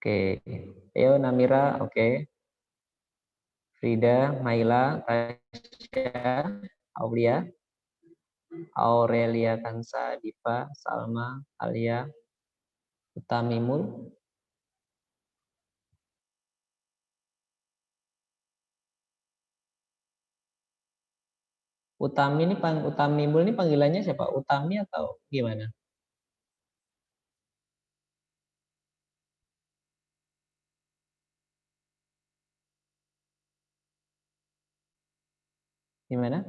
Oke. Ayo Namira, oke. Frida, Maila, Tasya, Aulia, Aurelia Kansa, Diva, Salma, Alia, Utamimul. Utamimul ini panggilannya siapa? Utami atau gimana? Gimana?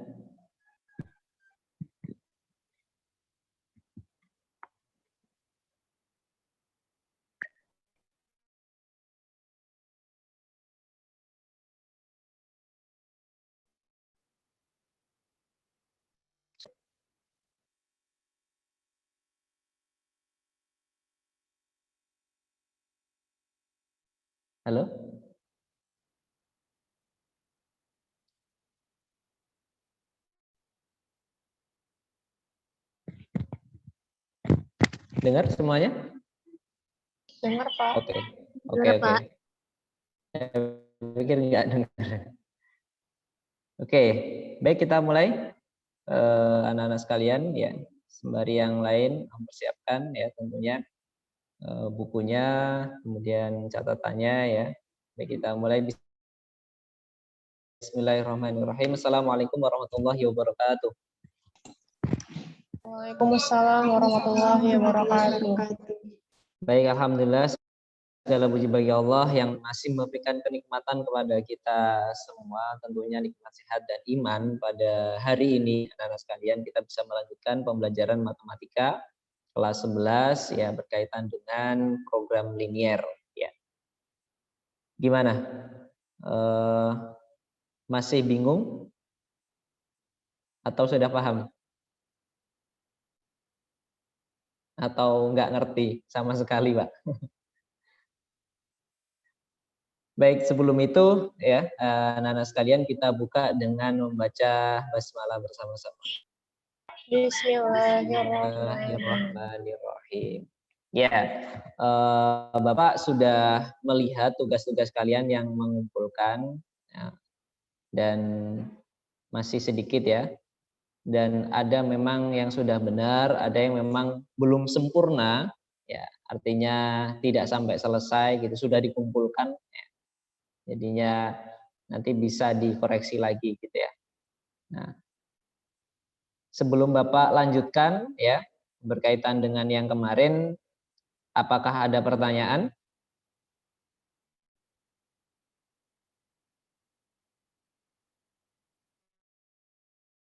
Halo? Dengar semuanya? Dengar, Pak. Oke. Oke. Saya pikir nggak dengar. Oke, baik kita mulai. Anak-anak sekalian ya, sembari yang lain mempersiapkan ya tentunya bukunya, kemudian catatannya ya. Baik kita mulai. Bismillahirrahmanirrahim. Assalamualaikum warahmatullahi wabarakatuh. Waalaikumsalam warahmatullahi wabarakatuh. Baik, alhamdulillah segala puji bagi Allah yang masih memberikan kenikmatan kepada kita semua, tentunya nikmat sehat dan iman. Pada hari ini anak-anak sekalian kita bisa melanjutkan pembelajaran matematika kelas 11 ya berkaitan dengan program linier ya. Gimana? Masih bingung atau sudah paham? Atau nggak ngerti sama sekali, Pak? Baik, sebelum itu ya, anak-anak sekalian kita buka dengan membaca basmalah bersama-sama. Bismillahirrahmanirrahim. Ya, Bapak sudah melihat tugas-tugas kalian yang mengumpulkan ya, dan masih sedikit ya. Dan ada memang yang sudah benar, ada yang memang belum sempurna, ya artinya tidak sampai selesai gitu, sudah dikumpulkan. Ya. Jadinya nanti bisa dikoreksi lagi gitu ya. Nah, sebelum Bapak lanjutkan ya berkaitan dengan yang kemarin, apakah ada pertanyaan?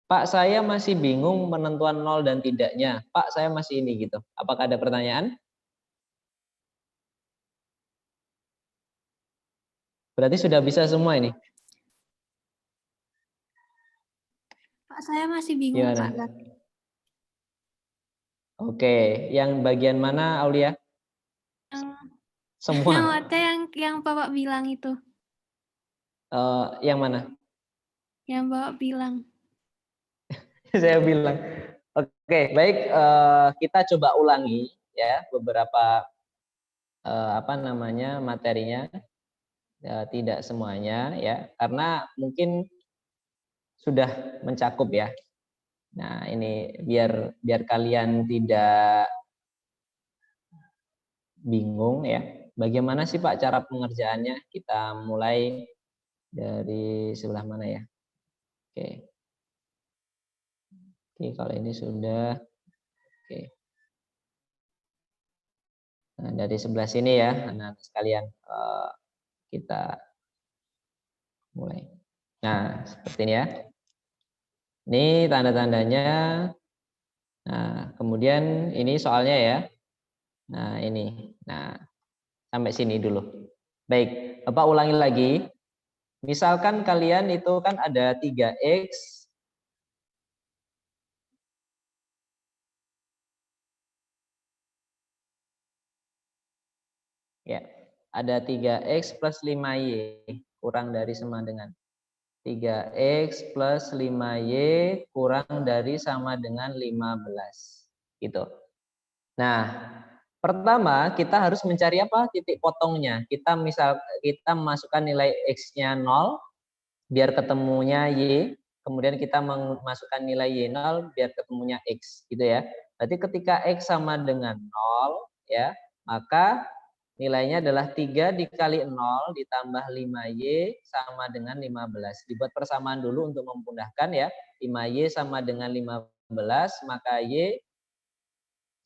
Pak, saya masih bingung penentuan nol dan tidaknya. Pak, saya masih ini gitu. Apakah ada pertanyaan? Berarti sudah bisa semua ini. Pak, saya masih bingung, Gimana? Pak. Oke, yang bagian mana, Aulia? Semua. Yang Bapak bilang itu. Yang mana? Yang Bapak bilang. Saya bilang. Oke, baik. Kita coba ulangi ya beberapa materinya. Tidak semuanya ya, karena mungkin sudah mencakup ya. Nah, ini biar kalian tidak bingung ya. Bagaimana sih Pak cara pengerjaannya? Kita mulai dari sebelah mana ya? Oke. Oke, kalau ini sudah. Oke. Nah, dari sebelah sini ya, anak-anak sekalian, kita mulai. Nah, seperti ini ya. Ini tanda-tandanya. Nah, kemudian ini soalnya ya. Nah, ini. Nah, sampai sini dulu. Baik, Bapak ulangi lagi. Misalkan kalian itu kan ada 3X ya. Ada 3X plus 5Y kurang dari sama dengan 3X plus 5Y kurang dari sama dengan 15. Gitu. Nah, Pertama, kita harus mencari apa? Titik potongnya. Kita masukkan nilai X-nya 0, biar ketemunya Y. Kemudian kita memasukkan nilai Y0, biar ketemunya X. Gitu ya. Berarti ketika X sama dengan 0, ya, maka nilainya adalah 3 dikali 0 ditambah 5Y sama dengan 15. Dibuat persamaan dulu untuk memudahkan ya. 5Y sama dengan 15, maka Y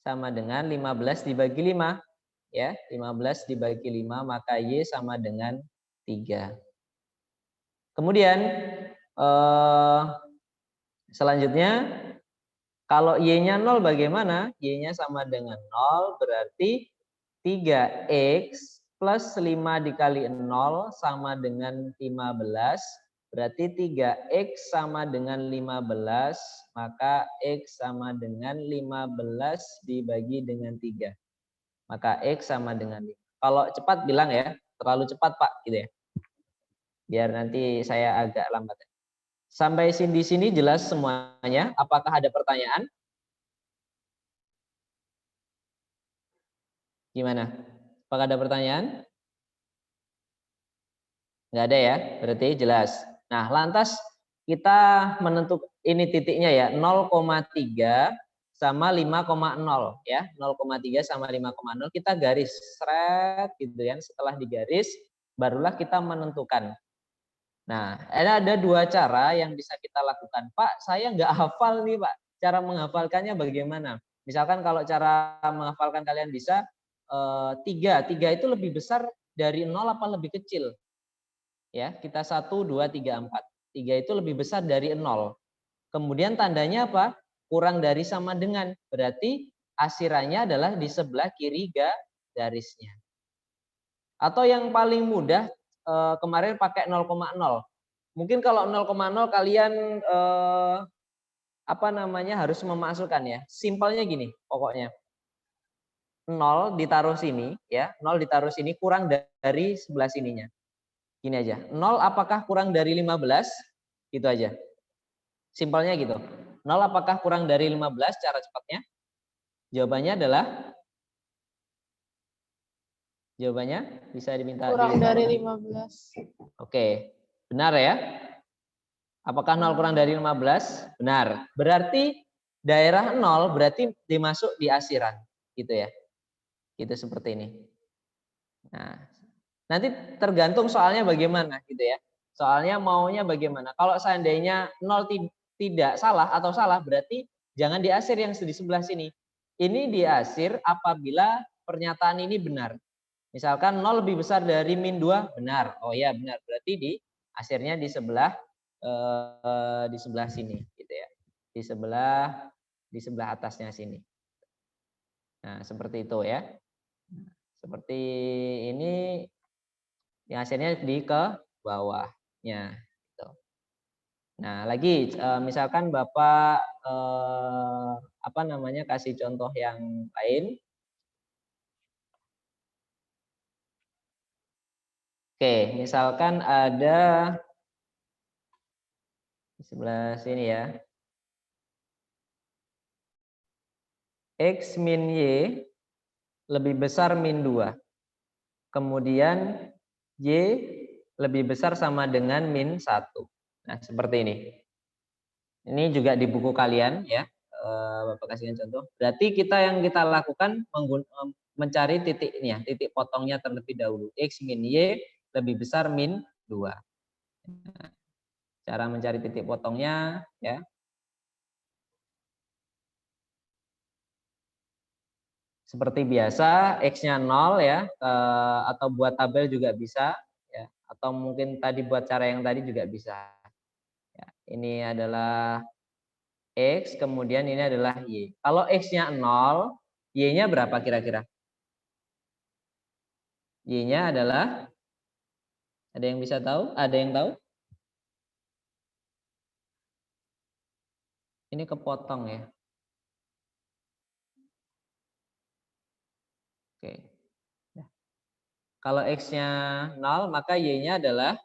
sama dengan 15 dibagi 5. Ya, 15 dibagi 5, maka Y sama dengan 3. Kemudian selanjutnya, kalau Y-nya 0 bagaimana? Y-nya sama dengan 0, berarti 3X plus 5 dikali 0 sama dengan 15. Berarti 3X sama dengan 15, maka X sama dengan 15 dibagi dengan 3. Maka X sama dengan 5. Kalau cepat bilang ya, terlalu cepat Pak, gitu ya. Biar nanti saya agak lambat. Sampai di sini jelas semuanya. Apakah ada pertanyaan? Gimana? Apakah ada pertanyaan? Nggak ada ya, berarti jelas. Nah, lantas kita menentukan ini titiknya ya, 0,3 sama 5,0 ya. 0,3 sama 5,0 kita garis seret gitu kan. Setelah digaris barulah kita menentukan. Nah, ada dua cara yang bisa kita lakukan. Pak, saya nggak hafal nih Pak. Cara menghafalkannya bagaimana? Misalkan kalau cara menghafalkan kalian bisa 3 itu lebih besar dari 0 apa lebih kecil? Ya, kita 1, 2, 3, 4. 3 itu lebih besar dari 0. Kemudian tandanya apa? Kurang dari sama dengan. Berarti asirannya adalah di sebelah kiri garisnya. Atau yang paling mudah kemarin pakai 0,0. Mungkin kalau 0,0 kalian harus memasukkan ya. Simpelnya gini pokoknya. 0 ditaruh sini ya, 0 ditaruh sini kurang dari sebelah sininya. Gini aja. 0 apakah kurang dari 15? Gitu aja. Simpelnya gitu. 0 apakah kurang dari 15 cara cepatnya? Jawabannya bisa diminta Kurang dari diberitahu. 15. Oke. Benar ya? Apakah 0 kurang dari 15? Benar. Berarti daerah 0 berarti dimasuk di asiran. Gitu ya. Gitu seperti ini. Nah, nanti tergantung soalnya bagaimana gitu ya. Soalnya maunya bagaimana. Kalau seandainya 0 tidak salah atau salah berarti jangan diasir yang di sebelah sini. Ini diasir apabila pernyataan ini benar. Misalkan 0 lebih besar dari min 2, benar. Oh ya, benar. Berarti di asirnya di sebelah sini gitu ya. Di sebelah atasnya sini. Nah, seperti itu ya. Seperti ini yang hasilnya di ke bawahnya. Gitu. Nah, lagi misalkan Bapak kasih contoh yang lain. Oke, misalkan ada di sebelah sini ya. X min Y lebih besar min 2. Kemudian Y lebih besar sama dengan min 1. Nah, seperti ini. Ini juga di buku kalian ya. Bapak kasihkan contoh. Berarti yang kita lakukan mencari titiknya, titik potongnya terlebih dahulu. X min Y lebih besar min 2. Cara mencari titik potongnya ya. Seperti biasa X-nya 0 ya, atau buat tabel juga bisa ya, atau mungkin tadi buat cara yang tadi juga bisa. Ya, ini adalah X, kemudian ini adalah Y. Kalau X-nya 0, Y-nya berapa kira-kira? Y-nya adalah, ada yang bisa tahu? Ada yang tahu? Ini kepotong ya. Oke. Ya. Kalau X-nya 0, maka Y-nya adalah,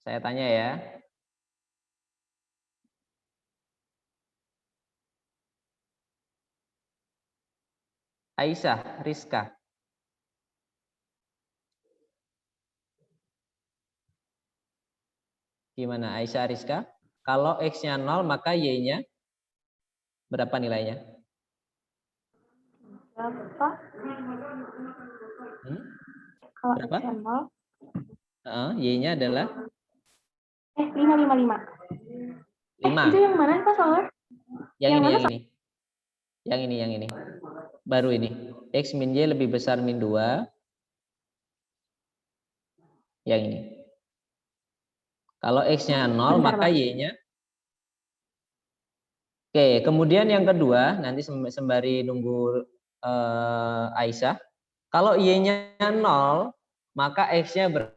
saya tanya ya, Aisyah, Rizka. Gimana Aisyah, Rizka? Kalau X-nya 0, maka Y-nya berapa nilainya? Berapa? Kalau Berapa? channel, Y-nya adalah 555. 5. Itu yang mana Pak soalnya? Yang Yang ini, mana, yang ini. Yang ini. Baru ini. X min Y lebih besar min 2. Yang ini. Kalau X-nya 0, Bentar, maka Pak. Y-nya. Oke, kemudian yang kedua, nanti sembari nunggu Aisyah. Kalau Y-nya 0, maka X-nya berapa?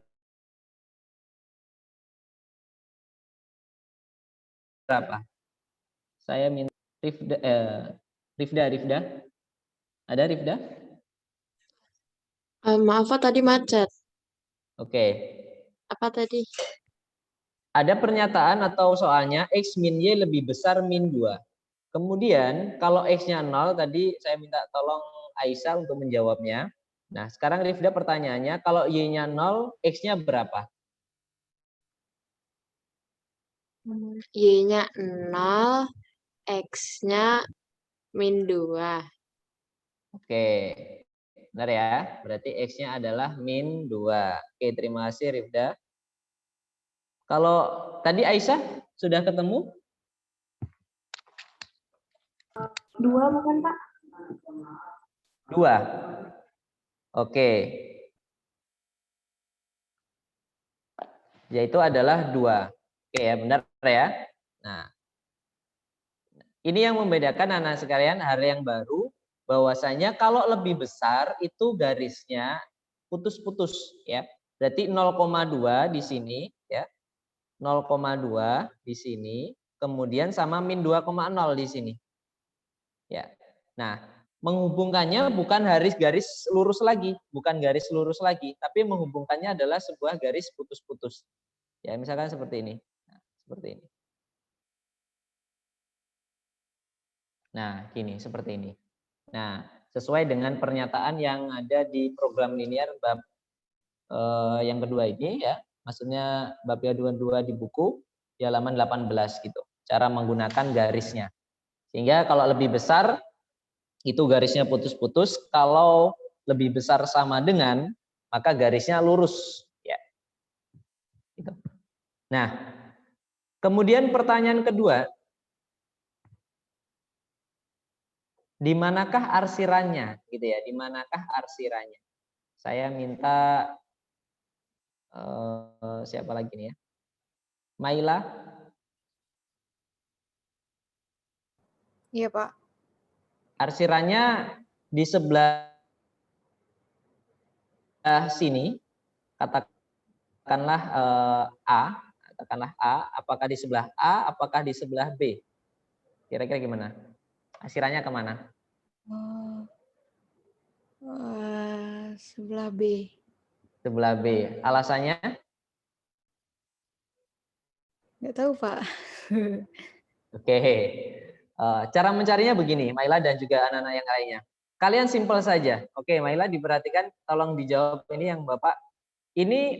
Saya minta Rifda. Ada Rifda? Maaf Pak, tadi macet. Oke. Apa tadi? Ada pernyataan atau soalnya X min Y lebih besar min 2. Kemudian kalau X-nya 0, tadi saya minta tolong Aisyah untuk menjawabnya. Nah, sekarang Rifda pertanyaannya, kalau Y-nya 0, X-nya berapa? Y-nya 0, X-nya min 2. Oke, benar ya. Berarti X-nya adalah min 2. Oke, terima kasih Rifda. Kalau tadi Aisyah sudah ketemu? 2 bukan Pak? 2. Oke. Yaitu adalah 2. Oke ya, benar ya. Nah, ini yang membedakan anak sekalian hal yang baru, bahwasanya kalau lebih besar itu garisnya putus-putus ya. Berarti 0,2 di sini ya. 0,2 di sini, kemudian sama min 2,0 di sini. Ya. Nah, menghubungkannya bukan garis lurus lagi, tapi menghubungkannya adalah sebuah garis putus-putus. Ya, misalkan seperti ini. Nah, seperti ini. Nah, gini, seperti ini. Nah, sesuai dengan pernyataan yang ada di program linear bab yang kedua ini ya, maksudnya bab yang kedua di buku di halaman 18 gitu. Cara menggunakan garisnya. Sehingga kalau lebih besar itu garisnya putus-putus, kalau lebih besar sama dengan maka garisnya lurus ya. Gitu. Nah, kemudian pertanyaan kedua, di manakah arsirannya gitu ya? Di manakah arsirannya? Saya minta siapa lagi nih ya? Maila. Iya Pak. Arsirannya di sebelah sini, katakanlah apakah di sebelah A, apakah di sebelah B? Kira-kira gimana? Arsirannya kemana? Sebelah B. Sebelah B. Alasannya? Nggak tahu Pak. Oke. Cara mencarinya begini, Maila dan juga anak-anak yang lainnya. Kalian simpel saja. Oke, Maila diperhatikan, tolong dijawab ini yang Bapak. Ini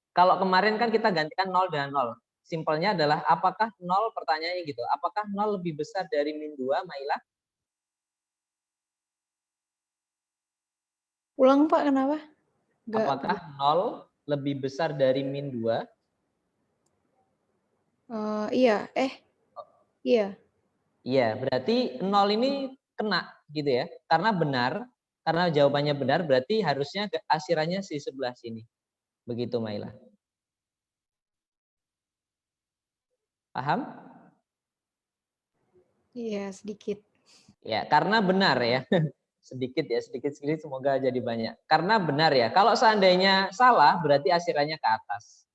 kalau kemarin kan kita gantikan 0 dengan 0. Simpelnya adalah apakah 0, pertanyaannya gitu. Apakah 0 lebih besar dari min 2, Maila? Ulang Pak, kenapa? Nggak. Apakah 0 lebih besar dari min 2? Iya. Iya. Iya, berarti 0 ini kena gitu ya. Karena jawabannya benar, berarti harusnya arsirannya di sebelah sini. Begitu Maila. Paham? Iya, sedikit. Ya, karena benar ya. Sedikit semoga jadi banyak. Karena benar ya. Kalau seandainya salah berarti arsirannya ke atas.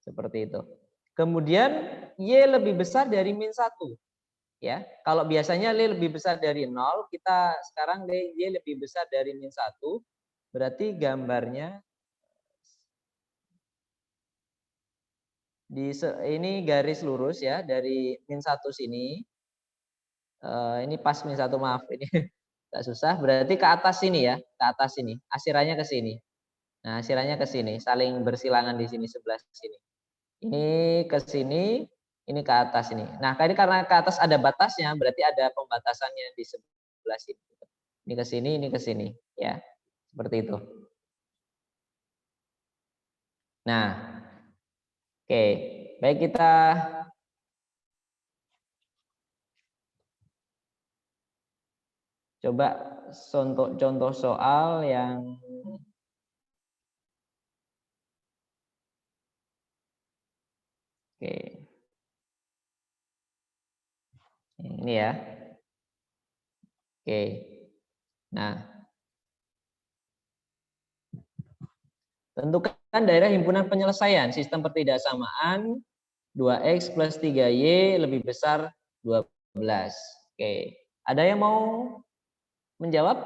Seperti itu. Kemudian Y lebih besar dari min 1. Ya, kalau biasanya Y lebih besar dari 0, kita sekarang Y lebih besar dari min 1, berarti gambarnya ini garis lurus ya dari min 1 sini. Ini pas min 1, maaf ini. Nggak susah, berarti ke atas sini ya, ke atas sini. Asirannya ke sini. Nah, asirannya ke sini, saling bersilangan di sini sebelah sini. Ini ke sini, ini ke atas ini. Nah, karena ke atas ada batasnya, berarti ada pembatasannya di sebelah sini. Ini ke sini, ini ke sini, ya. Seperti itu. Nah, oke. Baik, kita coba contoh soal yang oke. Ini ya. Oke. Nah, tentukan daerah himpunan penyelesaian sistem pertidaksamaan 2x plus 3y lebih besar 12. Oke. Ada yang mau menjawab?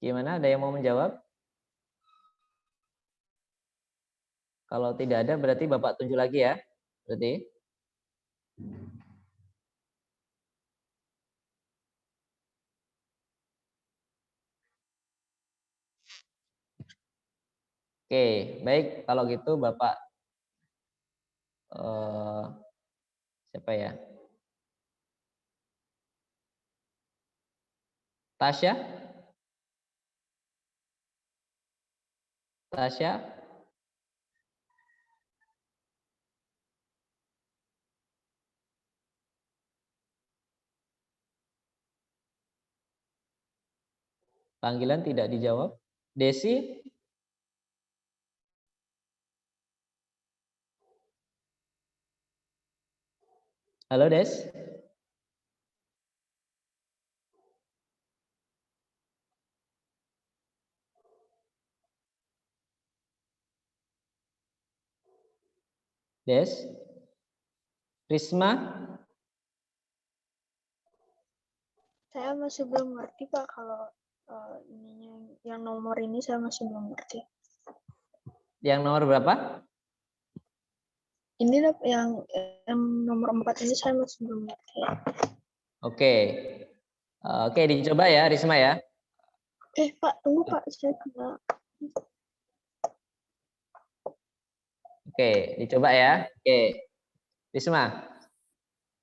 Gimana? Ada yang mau menjawab? Kalau tidak ada berarti Bapak tunjuk lagi ya. Berarti oke, baik kalau gitu Bapak siapa ya? Tasya? Tasya? Panggilan tidak dijawab. Desi? Halo Des? Des? Risma? Saya masih belum ngerti Pak kalau ininya yang nomor ini saya masih belum ngerti. Yang nomor berapa? Ini yang nomor 4 ini saya masih belum ngerti. Oke. Oke, dicoba ya Risma ya. Pak, tunggu Pak, saya kena. Oke, dicoba ya. Oke. Risma.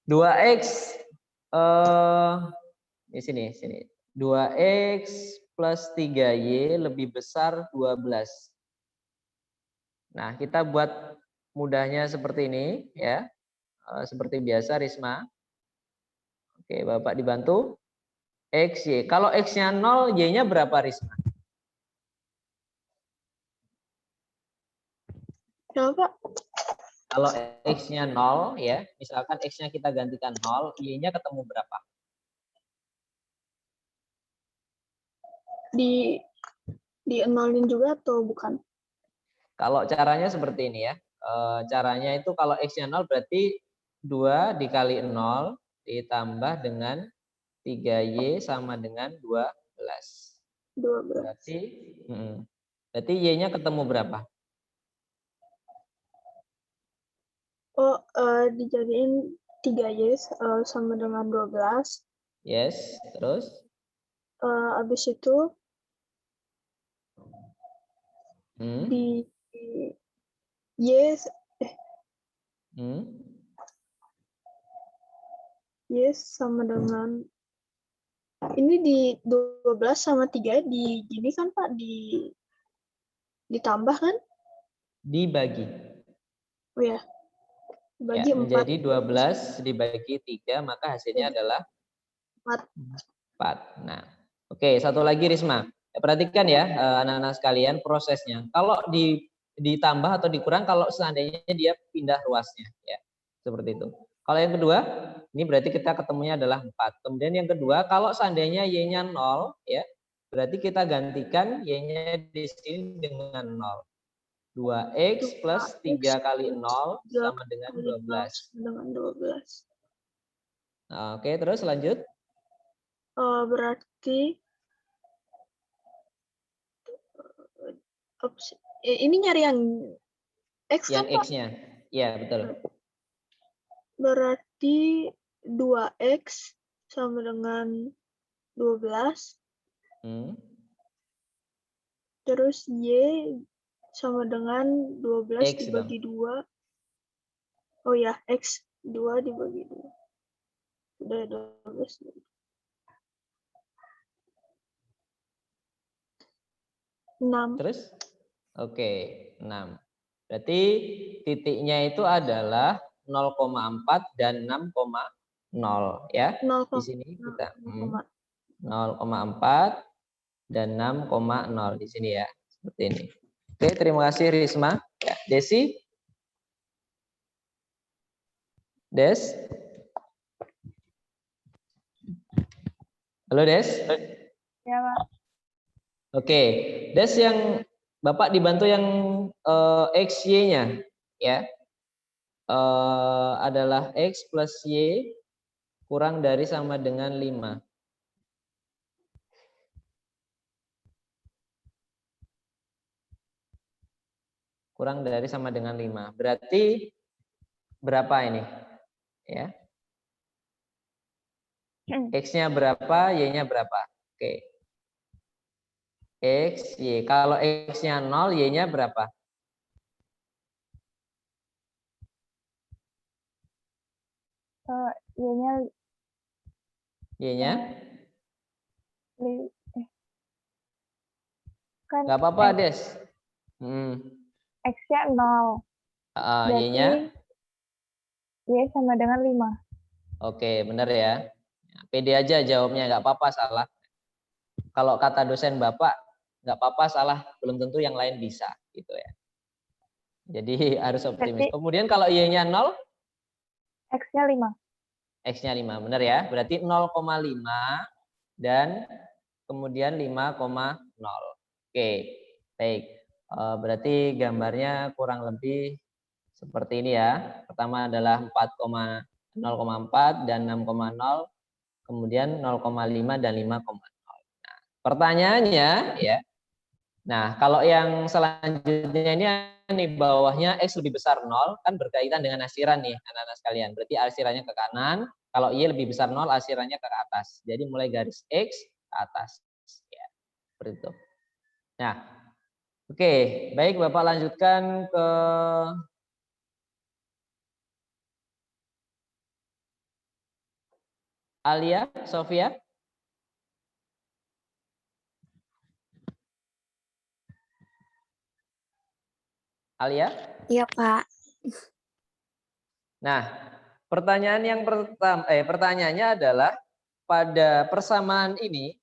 2x di sini. 2x plus 3y lebih besar 12. Nah, kita buat mudahnya seperti ini ya. Seperti biasa Risma. Oke, Bapak dibantu. X, Y. Kalau X-nya 0, Y-nya berapa Risma? Kenapa Pak? Kalau X-nya 0 ya, misalkan X-nya kita gantikan 0, Y-nya ketemu berapa? Di nolin juga atau bukan? Kalau caranya seperti ini ya. Caranya itu kalau X-nya 0 berarti 2 dikali 0 ditambah dengan 3Y sama dengan 12. 12. Berarti Y-nya ketemu berapa? Dijadiin 3Y sama dengan 12. Yes, terus? Habis itu di Y sama dengan ini di 12 sama 3 di gini kan Pak, ditambah kan? Dibagi. Oh ya. Dibagi Ya, 4. menjadi 12 dibagi 3 maka hasilnya adalah 4. Nah, oke, satu lagi Risma. Perhatikan ya anak-anak sekalian prosesnya. Kalau ditambah atau dikurang kalau seandainya dia pindah ruasnya ya. Seperti itu. Kalau yang kedua, ini berarti kita ketemunya adalah 4. Kemudian yang kedua, kalau seandainya Y-nya 0 ya, berarti kita gantikan Y-nya di sini dengan 0. 2x plus 3 kali 0 sama dengan 12. Dengan 12. Oke, terus lanjut. Berarti Ini nyari yang X Yang kan, Pak? X-nya. Iya, betul. Berarti 2X sama dengan 12. Hmm. Terus Y sama dengan 12 X dibagi 2. Oh ya, X 2 dibagi 2. Sudah 12. 6. Terus? Oke, 6. Berarti titiknya itu adalah 0,4 dan 6,0 ya. 0, Di sini kita 0,4. 0,4 dan 6,0 di sini ya. Seperti ini. Oke, terima kasih Risma. Ya, Desi? Des? Halo Des? Ya, Pak. Oke, Des yang Bapak dibantu yang XY-nya ya. Adalah X plus Y kurang dari sama dengan 5. Kurang dari sama dengan 5. Berarti berapa ini? Ya. X-nya berapa, Y-nya berapa? Oke. X, Y. Kalau X-nya 0, Y-nya berapa? Y-nya Y-nya? kan Nggak apa-apa, Des. X-nya 0. Y-nya? Y sama dengan 5. Oke, benar ya. Pede aja jawabnya, nggak apa-apa salah. Kalau kata dosen Bapak, nggak apa-apa salah, belum tentu yang lain bisa. Gitu ya. Jadi harus optimis. Berarti Kemudian kalau Y-nya 0, X-nya 5. X-nya 5, benar ya. Berarti 0,5 dan kemudian 5,0. Oke, baik. Berarti gambarnya kurang lebih seperti ini ya. Pertama adalah 0,4 dan 6,0, kemudian 0,5 dan 5,0. Nah, pertanyaannya ya. Nah, kalau yang selanjutnya ini bawahnya X lebih besar 0, kan berkaitan dengan asiran nih anak-anak sekalian. Berarti asirannya ke kanan, kalau Y lebih besar 0, asirannya ke atas. Jadi mulai garis X ke atas. Ya, seperti itu. Nah, oke, baik Bapak lanjutkan ke Alia, Sofia. Alia? Iya, Pak. Nah, pertanyaan yang pertama, pertanyaannya adalah pada persamaan ini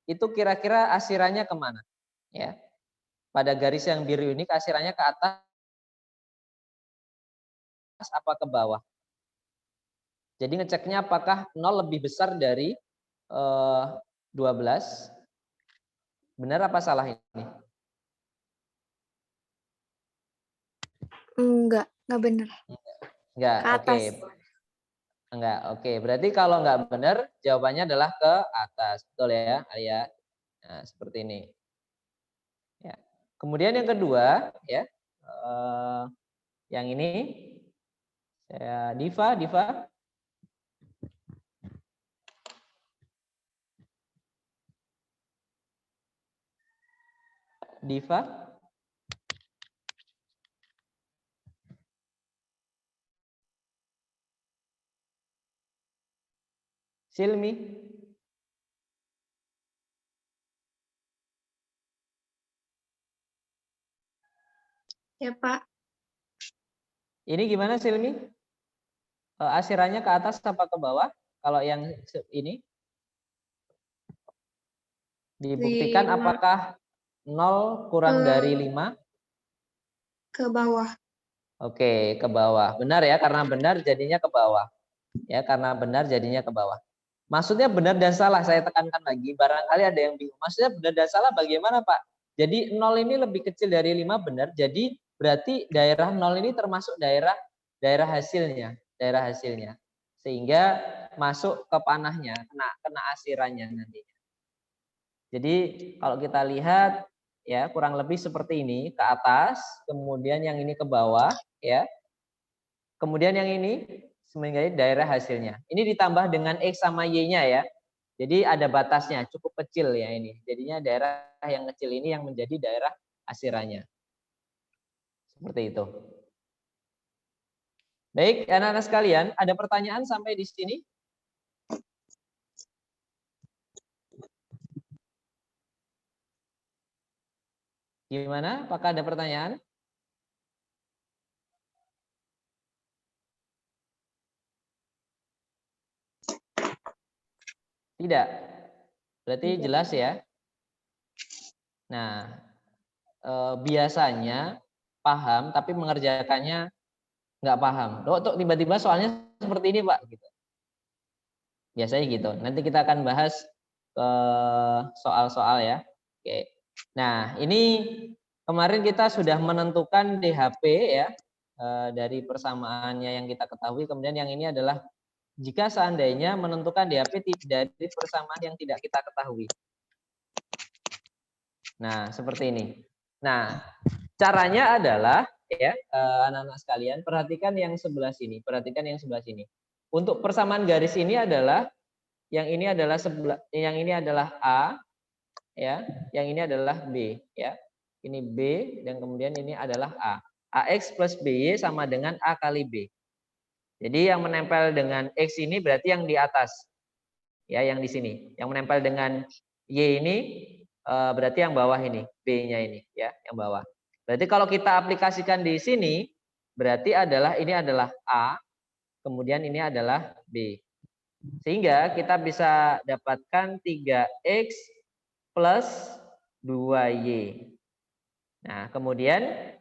itu kira-kira asirannya kemana? Ya, pada garis yang biru ini asirannya ke atas apa ke bawah? Jadi ngeceknya apakah 0 lebih besar dari 12? Benar apa salah ini? Enggak benar. Enggak, Ke oke. atas. Enggak, oke. Berarti kalau enggak benar, jawabannya adalah ke atas. Betul ya, Alia? Nah, seperti ini. Ya. Kemudian yang kedua, ya, yang ini, saya Diva. Diva. Silmi. Ya, Pak. Ini gimana Silmi? Asirannya ke atas apa ke bawah? Kalau yang ini dibuktikan 5 apakah 0 kurang dari 5? ke bawah. Oke, ke bawah. Benar ya, karena benar jadinya ke bawah. Ya, karena benar jadinya ke bawah. Maksudnya benar dan salah, saya tekankan lagi. Barangkali ada yang bingung. Maksudnya benar dan salah bagaimana, Pak? Jadi 0 ini lebih kecil dari 5 benar. Jadi berarti daerah 0 ini termasuk daerah hasilnya, Sehingga masuk ke panahnya, kena asirannya nanti. Jadi kalau kita lihat ya, kurang lebih seperti ini, ke atas, kemudian yang ini ke bawah, ya. Kemudian yang ini menjadi daerah hasilnya. Ini ditambah dengan X sama Y-nya ya. Jadi ada batasnya, cukup kecil ya ini. Jadinya daerah yang kecil ini yang menjadi daerah asirannya. Seperti itu. Baik, anak-anak sekalian, ada pertanyaan sampai di sini? Gimana? Apakah ada pertanyaan? Tidak. Berarti jelas ya. Nah, biasanya paham tapi mengerjakannya nggak paham. Loh, kok tiba-tiba soalnya seperti ini, Pak? Gitu. Biasanya gitu. Nanti kita akan bahas soal-soal ya. Oke. Nah, ini kemarin kita sudah menentukan DHP ya, dari persamaannya yang kita ketahui. Kemudian yang ini adalah jika seandainya menentukan DHP dari persamaan yang tidak kita ketahui. Nah, seperti ini. Nah, caranya adalah ya, anak-anak sekalian, perhatikan yang sebelah sini. Perhatikan yang sebelah sini. Untuk persamaan garis ini adalah yang ini adalah A ya, yang ini adalah B ya. Ini B dan kemudian ini adalah A. AX plus BY sama dengan A kali B. Jadi yang menempel dengan X ini berarti yang di atas. Ya, yang di sini. Yang menempel dengan Y ini berarti yang bawah ini, B-nya ini ya, yang bawah. Berarti kalau kita aplikasikan di sini berarti ini adalah A, kemudian ini adalah B. Sehingga kita bisa dapatkan 3X plus 2Y. Nah, kemudian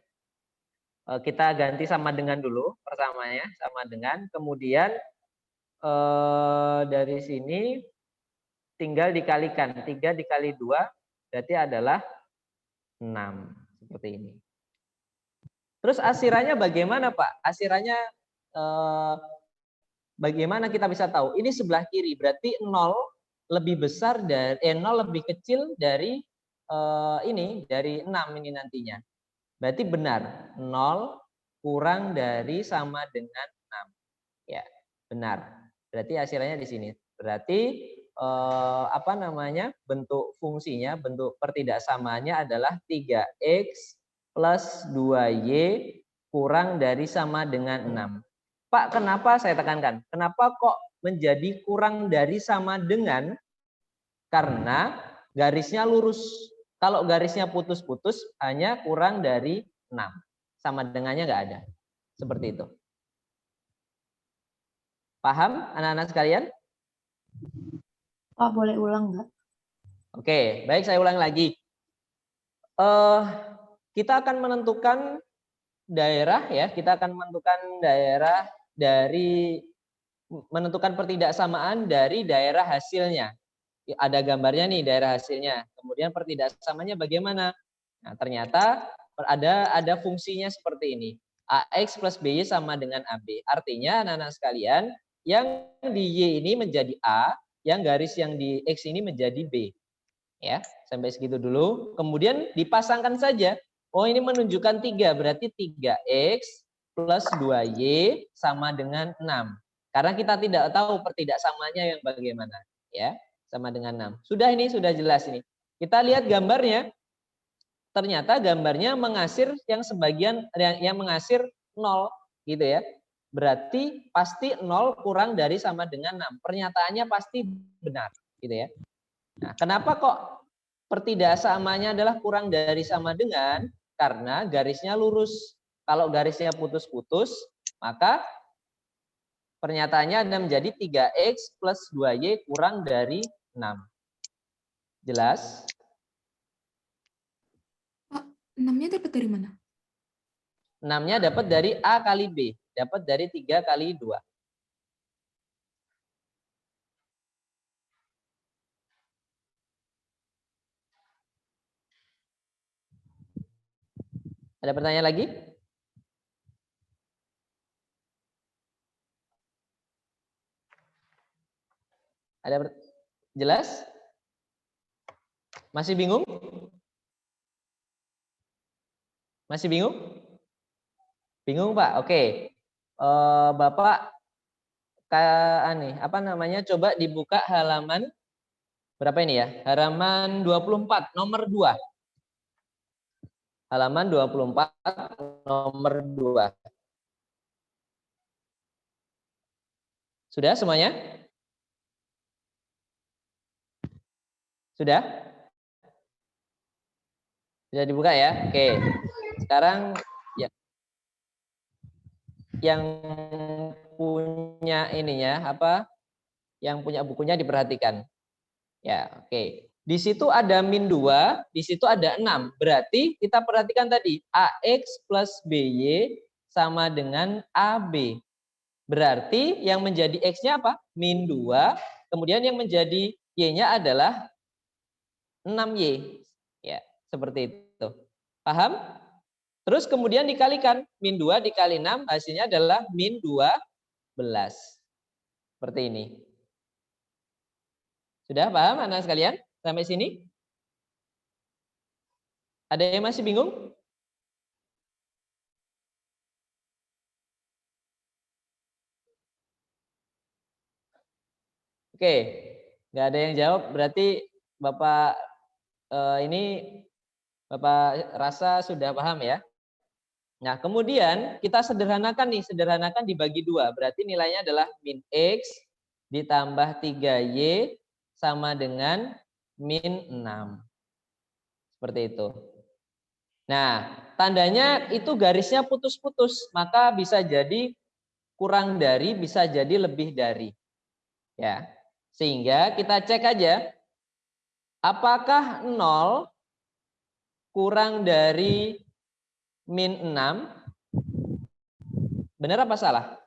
kita ganti sama dengan dulu persamanya, sama dengan. Kemudian dari sini tinggal dikalikan. 3 dikali 2 berarti adalah 6. Seperti ini. Terus asirannya bagaimana, Pak? Asirannya bagaimana kita bisa tahu? Ini sebelah kiri, berarti 0 lebih besar dari 0 lebih kecil dari dari 6 ini nantinya. Berarti benar, 0 kurang dari sama dengan 6. Ya, benar. Berarti asirannya di sini. Berarti bentuk fungsinya, bentuk pertidaksamaannya adalah 3X plus 2Y kurang dari sama dengan 6. Pak, kenapa saya tekankan? Kenapa kok menjadi kurang dari sama dengan? Karena garisnya lurus. Kalau garisnya putus-putus hanya kurang dari 6. Sama dengannya nggak ada. Seperti itu. Paham anak-anak sekalian? Pak, boleh ulang nggak? Oke, baik, saya ulang lagi. Kita akan menentukan daerah ya, kita akan menentukan daerah dari menentukan pertidaksamaan dari daerah hasilnya. Ada gambarnya nih daerah hasilnya. Kemudian pertidaksamanya bagaimana? Nah, ternyata ada fungsinya seperti ini. AX plus BY sama dengan AB. Artinya anak-anak sekalian, yang di Y ini menjadi A, yang garis yang di X ini menjadi B. Ya, sampai segitu dulu. Kemudian dipasangkan saja. Oh, ini menunjukkan 3, berarti 3X plus 2Y sama dengan 6. Karena kita tidak tahu pertidaksamanya yang bagaimana. Ya, sama dengan 6. Sudah ini, sudah jelas ini. Kita lihat gambarnya. Ternyata gambarnya mengasir yang sebagian yang mengasir 0 gitu ya. Berarti pasti 0 kurang dari sama dengan 6. Pernyataannya pasti benar gitu ya. Nah, kenapa kok pertidaksamanya adalah kurang dari sama dengan? Karena garisnya lurus. Kalau garisnya putus-putus, maka pernyataannya ada menjadi 3X plus 2Y kurang dari 6. Jelas? 6-nya dapat dari mana? 6-nya dapat dari A kali B. Dapat dari 3 kali 2. Ada pertanyaan lagi? Jelas? Masih bingung? Masih bingung? Bingung Pak? Oke. Bapak apa namanya? Coba dibuka halaman berapa ini ya? Halaman 24 nomor 2. Halaman 24 nomor 2. Sudah semuanya? Sudah? Sudah dibuka ya? Oke. Sekarang ya, yang punya ininya apa? Yang punya bukunya diperhatikan. Ya, oke. Di situ ada min 2, di situ ada 6. Berarti kita perhatikan tadi AX plus BY sama dengan AB. Berarti yang menjadi X-nya apa? Min 2. Kemudian yang menjadi Y-nya adalah 6Y. Ya, seperti itu. Paham? Terus kemudian dikalikan. Min 2 dikali 6 hasilnya adalah min 12. Seperti ini. Sudah paham anak sekalian? Sampai sini? Ada yang masih bingung? Oke, nggak ada yang jawab. Berarti Bapak ini Bapak rasa sudah paham ya? Nah, kemudian kita sederhanakan nih, sederhanakan dibagi 2. Berarti nilainya adalah min X ditambah 3Y sama dengan min 6. Seperti itu. Nah, tandanya itu garisnya putus-putus, maka bisa jadi kurang dari, bisa jadi lebih dari. Ya. Sehingga kita cek aja apakah 0 kurang dari min 6? Benar apa salah?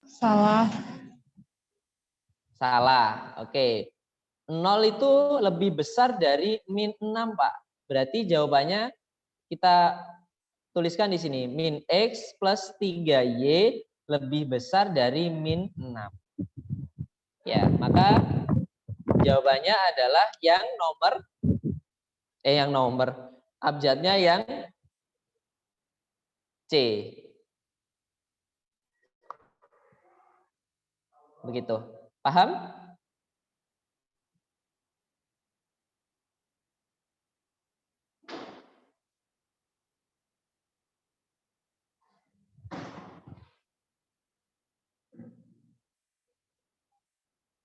Salah. Salah. Oke. 0 itu lebih besar dari min 6, Pak. Berarti jawabannya kita tuliskan di sini. Min X plus 3Y lebih besar dari min 6. Ya, maka jawabannya adalah yang nomor abjadnya yang C. Begitu. Paham?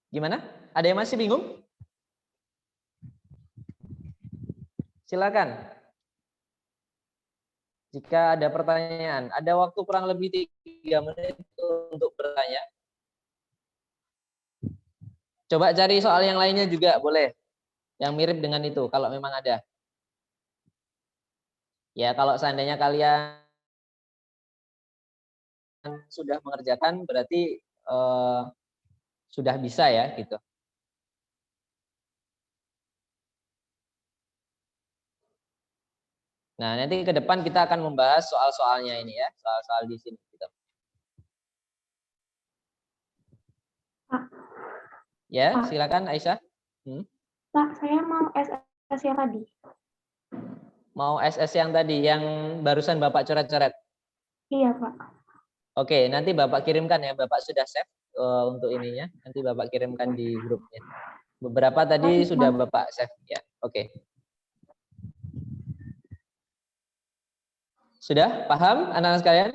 Gimana? Ada yang masih bingung? Silakan. Jika ada pertanyaan, ada waktu kurang lebih 3 menit untuk bertanya. Coba cari soal yang lainnya juga boleh. Yang mirip dengan itu, kalau memang ada. Ya, kalau seandainya kalian sudah mengerjakan, berarti sudah bisa ya, gitu. Nah, nanti ke depan kita akan membahas soal-soalnya ini ya, soal-soal di sini. Gitu. Ya, silakan Aisyah. Pak, saya mau SS yang tadi. Mau SS yang tadi, yang barusan Bapak coret-coret? Iya, Pak. Oke, nanti Bapak kirimkan ya, Bapak sudah save untuk ininya, nanti Bapak kirimkan di grupnya. Beberapa tadi sudah Bapak save ya, oke. Sudah paham anak-anak sekalian?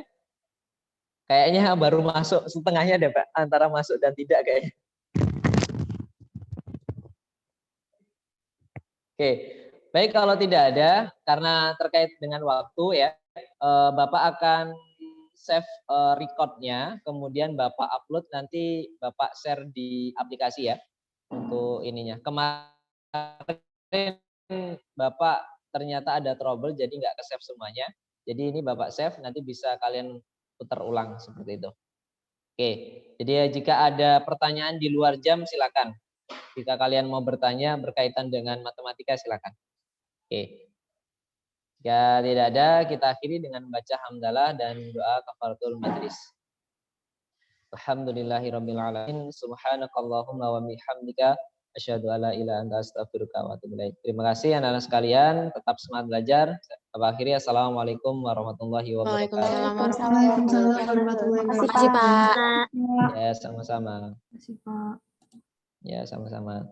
Kayaknya baru masuk setengahnya deh Pak, antara masuk dan tidak kayaknya. Oke, baik kalau tidak ada, karena terkait dengan waktu ya, Bapak akan save recordnya, kemudian Bapak upload, nanti Bapak share di aplikasi ya, untuk ininya. Kemarin Bapak ternyata ada trouble, jadi nggak ke-save semuanya. Jadi ini Bapak save, nanti bisa kalian putar ulang seperti itu. Oke, jadi jika ada pertanyaan di luar jam silakan. Jika kalian mau bertanya berkaitan dengan matematika silakan. Oke. Jika tidak ada, kita akhiri dengan membaca hamdalah dan doa kafaratul majlis. Alhamdulillahirabbil alamin. Subhanakallahumma wa bihamdika Asyhadu alla ilaha anta astaghfiruka wa atubu ilaik. Terima kasih anak-anak sekalian, tetap semangat belajar. Akhirnya assalamualaikum warahmatullahi wabarakatuh. Waalaikumsalam warahmatullahi Makasih, wabarakatuh. Pak. Ya, sama-sama. Terima kasih, Pak. Ya, sama-sama.